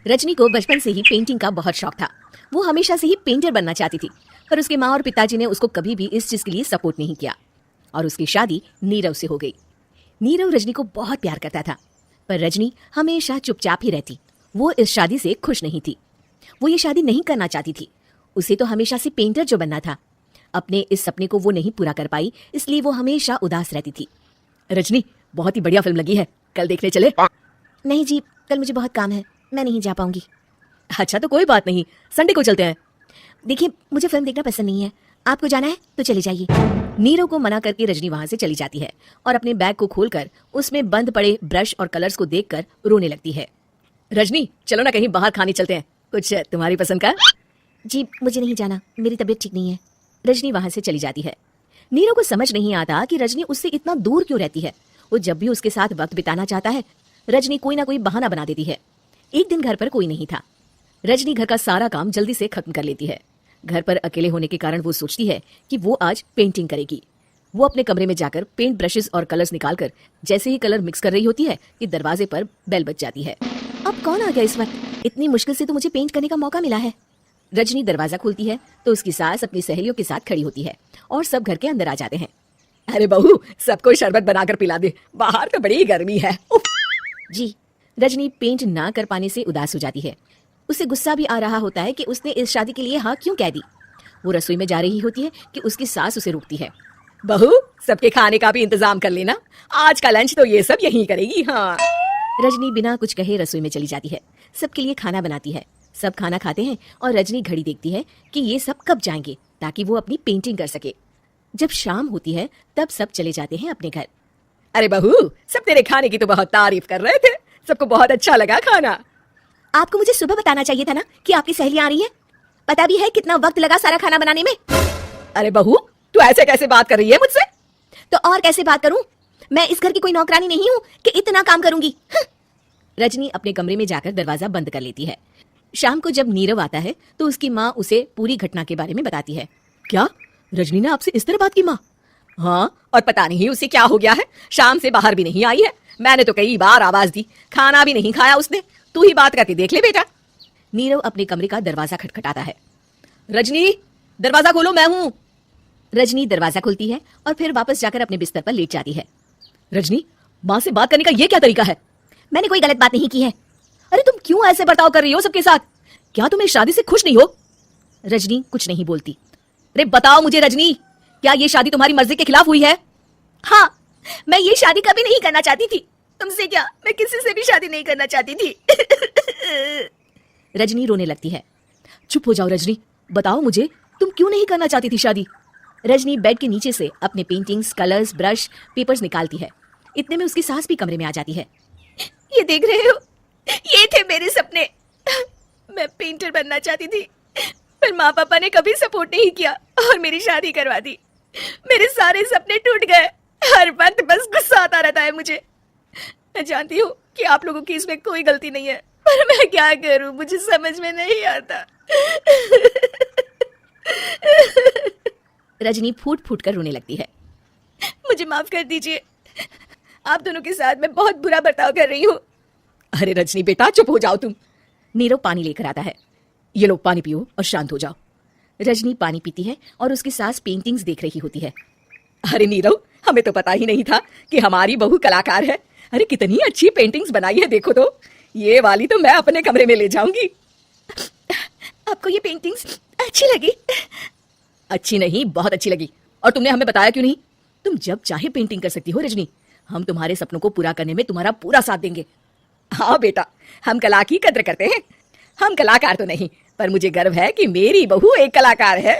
रजनी को बचपन से ही पेंटिंग का बहुत शौक था। वो हमेशा से ही पेंटर बनना चाहती थी, पर उसके माँ और पिताजी ने उसको कभी भी इस चीज के लिए सपोर्ट नहीं किया और उसकी शादी नीरव से हो गई। नीरव रजनी को बहुत प्यार करता था, पर रजनी हमेशा चुपचाप ही रहती। वो इस शादी से खुश नहीं थी। वो ये शादी नहीं करना चाहती थी। उसे तो हमेशा से पेंटर जो बनना था। अपने इस सपने को वो नहीं पूरा कर पाई, इसलिए वो हमेशा उदास रहती थी। रजनी, बहुत ही बढ़िया फिल्म लगी है, कल देखने चले? नहीं जी, कल मुझे बहुत काम है, मैं नहीं जा पाऊंगी। अच्छा तो कोई बात नहीं, संडे को चलते हैं। देखिए, मुझे फिल्म देखना पसंद नहीं है, आपको जाना है तो चले जाइए। नीरव को मना करके रजनी वहां से चली जाती है और अपने बैग को खोलकर उसमें बंद पड़े ब्रश और कलर्स को देखकर रोने लगती है। रजनी, चलो ना कहीं बाहर खाने चलते हैं, कुछ तुम्हारी पसंद का। जी मुझे नहीं जाना, मेरी तबीयत ठीक नहीं है। रजनी वहां से चली जाती है। नीरव को समझ नहीं आता कि रजनी उससे इतना दूर क्यों रहती है। वो जब भी उसके साथ वक्त बिताना चाहता है, रजनी कोई ना कोई बहाना बना देती है। एक दिन घर पर कोई नहीं था। रजनी घर का सारा काम जल्दी से खत्म कर लेती है। घर पर अकेले होने के कारण वो सोचती है कि वो आज पेंटिंग करेगी। वो अपने कमरे में जाकर पेंट ब्रशेस और कलर्स निकालकर जैसे ही कलर मिक्स कर रही होती है कि दरवाजे पर बेल बज जाती है। अब कौन आ गया इस वक्त? इतनी मुश्किल से तो मुझे पेंट करने का मौका मिला है। रजनी दरवाजा खोलती है तो उसकी सास अपनी सहेलियों के साथ खड़ी होती है और सब घर के अंदर आ जाते हैं। अरे बहू, सबको शरबत बनाकर पिला दे, बाहर तो बड़ी गर्मी है। जी। रजनी पेंट ना कर पाने से उदास हो जाती है। उसे गुस्सा भी आ रहा होता है कि उसने इस शादी के लिए हाँ क्यों कह दी। वो रसोई में जा रही होती है कि उसकी सास उसे रोकती है। बहू, सबके खाने का भी इंतजाम कर लेना, आज का लंच तो ये सब यहीं करेगी। हाँ। रजनी बिना कुछ कहे रसोई में चली जाती है। सबके लिए खाना बनाती है। सब खाना खाते हैं और रजनी घड़ी देखती है कि ये सब कब जाएंगे ताकि वो अपनी पेंटिंग कर सके। जब शाम होती है तब सब चले जाते हैं अपने घर। अरे बहू, सब तेरे खाने की तो बहुत तारीफ कर रहे थे, सबको बहुत अच्छा लगा खाना। आपको मुझे सुबह बताना चाहिए था ना कि आपकी सहेलियां आ रही हैं। पता भी है कितना वक्त लगा सारा खाना बनाने में। अरे बहू, तू ऐसे कैसे बात कर रही है मुझसे? तो और कैसे बात करूं? मैं इस घर की कोई नौकरानी नहीं हूं कि इतना काम करूंगी। रजनी अपने कमरे में जाकर दरवाजा बंद कर लेती है। शाम को जब नीरव आता है तो उसकी माँ उसे पूरी घटना के बारे में बताती है। क्या रजनी ने आपसे इस तरह बात की माँ? हाँ, और पता नहीं उसे क्या हो गया है, शाम से बाहर भी नहीं आई है। मैंने तो कई बार आवाज दी, खाना भी नहीं खाया उसने। तू ही बात करके देख ले बेटा। नीरव अपने कमरे का दरवाजा खटखटाता है। रजनी, दरवाजा खोलो, मैं हूँ। रजनी दरवाजा खोलती है और फिर वापस जाकर अपने बिस्तर पर लेट जाती है। रजनी, माँ से बात करने का ये क्या तरीका है? मैंने कोई गलत बात नहीं की है। अरे तुम क्यों ऐसे बर्ताव कर रही हो सबके साथ? क्या तुम इस शादी से खुश नहीं हो? रजनी कुछ नहीं बोलती। अरे बताओ मुझे रजनी, क्या ये शादी तुम्हारी मर्जी के खिलाफ हुई है? हाँ, मैं ये शादी कभी नहीं करना चाहती थी। तुमसे क्या, मैं किसी से भी शादी नहीं करना चाहती थी। रजनी रोने लगती है। चुप हो जाओ रजनी, बताओ मुझे, तुम क्यों नहीं करना चाहती थी शादी? रजनी बेड के नीचे से अपने पेंटिंग्स, कलर्स, ब्रश, पेपर्स निकालती है। इतने में उसकी सास भी कमरे में आ जाती है। ये देख रहे हो, ये थे मेरे सपने। मैं पेंटर बनना चाहती थी, पर माँ पापा ने कभी सपोर्ट नहीं किया और मेरी शादी करवा दी। मेरे सारे सपने टूट गए। हर वक्त बस गुस्सा आता रहता है मुझे। मैं जानती हूँ कि आप लोगों की इसमें कोई गलती नहीं है, पर मैं क्या करूँ, मुझे समझ में नहीं आता। रजनी फूट फूट कर रोने लगती है। मुझे माफ कर दीजिए, आप दोनों के साथ मैं बहुत बुरा बर्ताव कर रही हूँ। अरे रजनी बेटा, चुप हो जाओ तुम। नीरव पानी लेकर आता है। ये लो पानी पियो और शांत हो जाओ। रजनी पानी पीती है और उसकी सास पेंटिंग्स देख रही होती है। अरे नीरव, हमें तो पता ही नहीं था कि हमारी बहू कलाकार है। अरे कितनी अच्छी पेंटिंग्स बनाई है, देखो तो। ये वाली तो मैं अपने कमरे में ले जाऊंगी। आपको ये पेंटिंग्स अच्छी लगी? अच्छी नहीं, बहुत अच्छी लगी। और तुमने हमें बताया क्यों नहीं? तुम जब चाहे पेंटिंग कर सकती हो रजनी। हम तुम्हारे सपनों को पूरा करने में तुम्हारा पूरा साथ देंगे। हाँ बेटा, हम कला की कद्र करते हैं। हम कलाकार तो नहीं, पर मुझे गर्व है कि मेरी बहू एक कलाकार है।